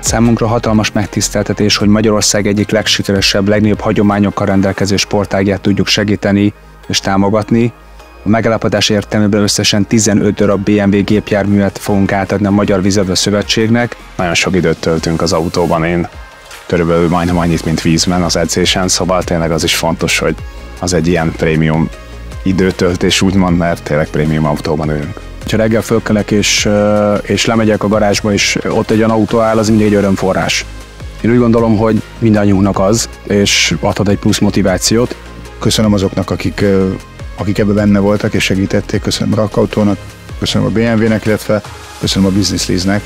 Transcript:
Számunkra hatalmas megtiszteltetés, hogy Magyarország egyik legsikeresebb, legnagyobb hagyományokkal rendelkező sportágját tudjuk segíteni és támogatni. A megállapodás értelmében összesen 15 darab BMW gépjárművet fogunk átadni a Magyar Vízilabda-szövetségnek. Nagyon sok időt töltünk az autóban, én körülbelül majdnem annyit, mint vízben az edzésen, szóval tényleg az is fontos, hogy az egy ilyen prémium időtöltés úgymond, mert tényleg prémium autóban ülünk. Ha reggel fölkelek és lemegyek a garázsba, és ott egy olyan autó áll, az mindig egy örömforrás. Én úgy gondolom, hogy mindannyiunknak az, és adhat egy plusz motivációt. Köszönöm azoknak, akik ebben benne voltak és segítették. Köszönöm a Rack Autónak, köszönöm a BMW-nek, illetve köszönöm a Business Lease-nek.